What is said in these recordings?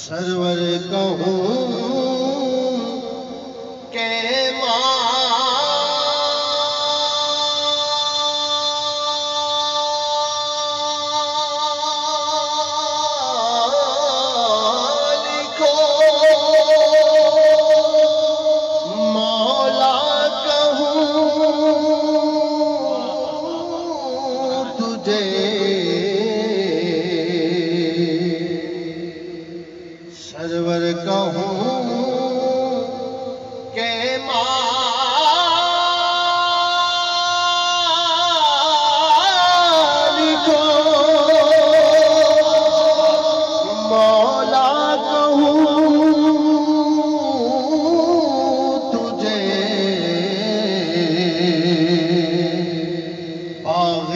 سرور کہوں کہ سرور کہوں کہ مالک مولا کہوں تجھے باغ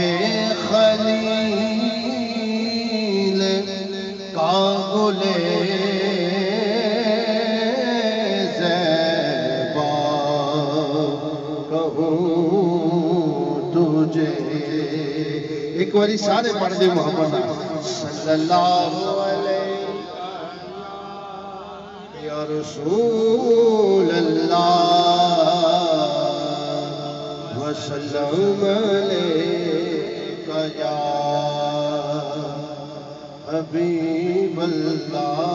خلیل کا گلے ایک باری سارے پڑھ دے محمد صلی اللہ علیہ یا رسول اللہ وسلم علیک یا حبیب اللہ۔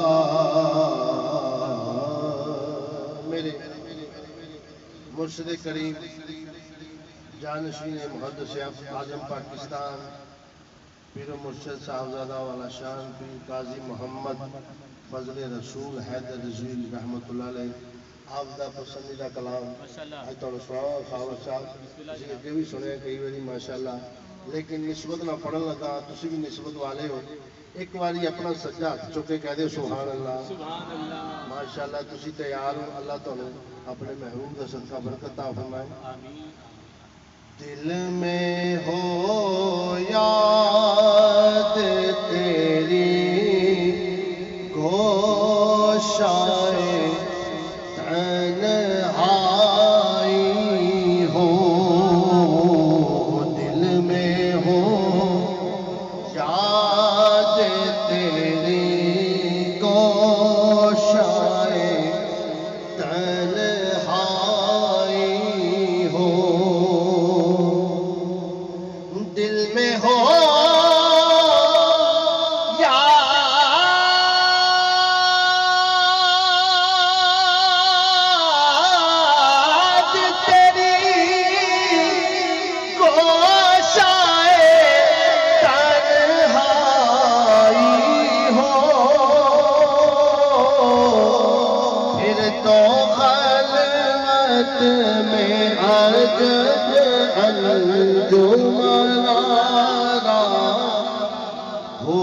میرے مرشد کریم جانشین محدث اعظم پاکستان پیر و مرشد صاحبزادہ والا شان پیر قاضی محمد فضل رسول حیدر رضوی رحمت اللہ علیہ آپ دا پسندیدہ کلام آج تو سناؤ خاور صاحب کسی کے بھی سنے کئی باری ماشاءاللہ لیکن نسبت نہ پڑھن لگا تسی بھی نسبت والے ہو ایک باری اپنا سجدہ چکے کہہ دے سبحان اللہ ماشاءاللہ تسی تیار ہو اللہ تعالی اپنے محبوب کا صدقہ برکت عطا فرمائے دل میں ہو یاد تیری گوشائے تنہائی ہو دل میں ہو یاد تیری گوشائے تنہائی ہو دل میں ہو یاد تیری گوشائے تنہائی ہو پھر تو خلوت میں عجب انجمن ہو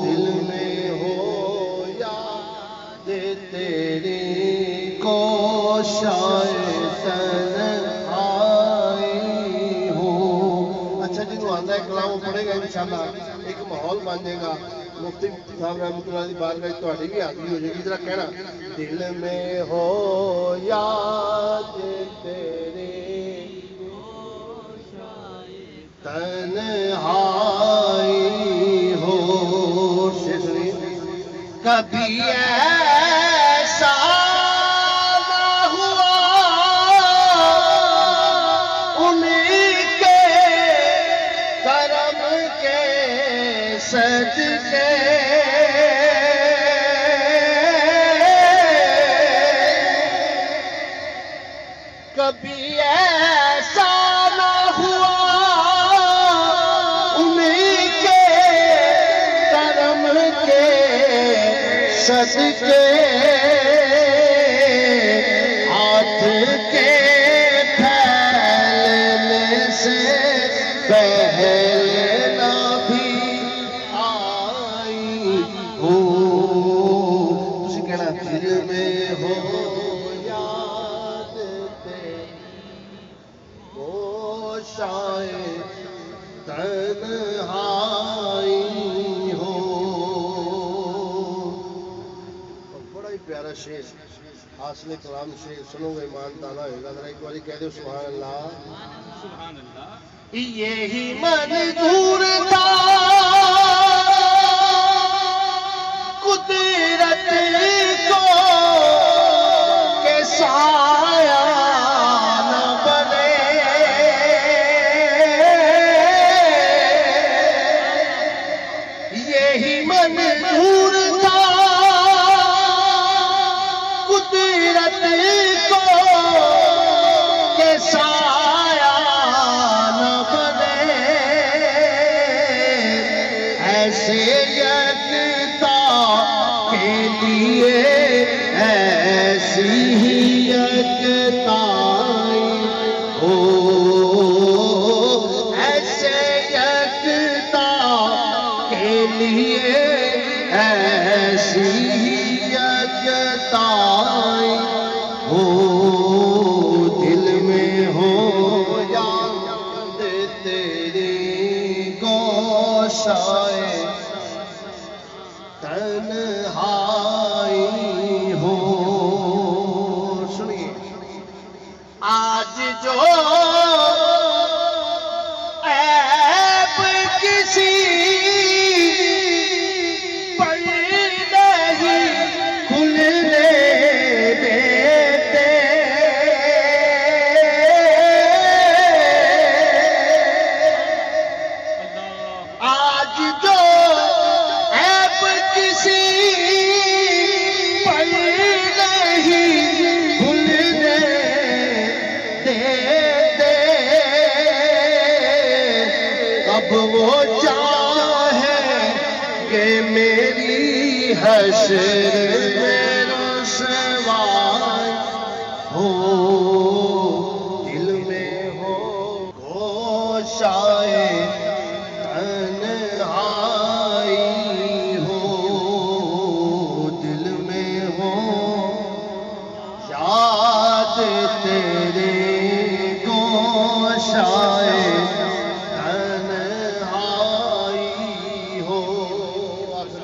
دل میں ہو یاد تیری کوشائے تنہائی ہو۔ اچھا جنہوں آتا ہے کلام وہ پڑھے گا انشاءاللہ ایک ماحول بن جائے گا مفتی صاحب رحمۃ اللہ کی بارگاہ تہاڈی بھی حاضری ہو جائے گی ذرا کہنا دل میں ہو یاد تیری تنہائی ہو کبھی ایسا نہ ہوا انہیں کے کرم کے صدقے کبھی ایسا نہ ہوا انہیں کے کرم کے صدقے ہاتھ کے پھیلنے سے پہلے نہ بھی آئی ہو تسی کہنا دل میں ہو یاد گوشائے تنہائی ہو۔ بڑا ہی پیارا شعر حاصل کلام شعر سنو گے ایمان تعالیٰ ہوئے گا ذرا ایک باری کہہ دو سبحان اللہ سبحان اللہ یہی منظور تھا قدرت کو کہ سایہ نہ بنے، یہی منظور تھا قدرت کو کہ سایہ نہ بنے، ایسے یکتا کے لیے ایسی ہی یکتائی ہو، ایسے یکتا کے لیے ایسی ہی یکتائی ہو، دل میں ہو یاد تیری گوشائے تنہائی ہو۔ سنیے، آج جو عیب کسی پر نہیں کھلنے دیتے، آج جو عیب کسی پر نہیں کھلنے دیتے، اب وہ چاہے کہ میری حشر میں رسوائی ہو، دل میں ہو گوشائے تنہائی ہو، دل میں ہو یاد تیرے گوشائے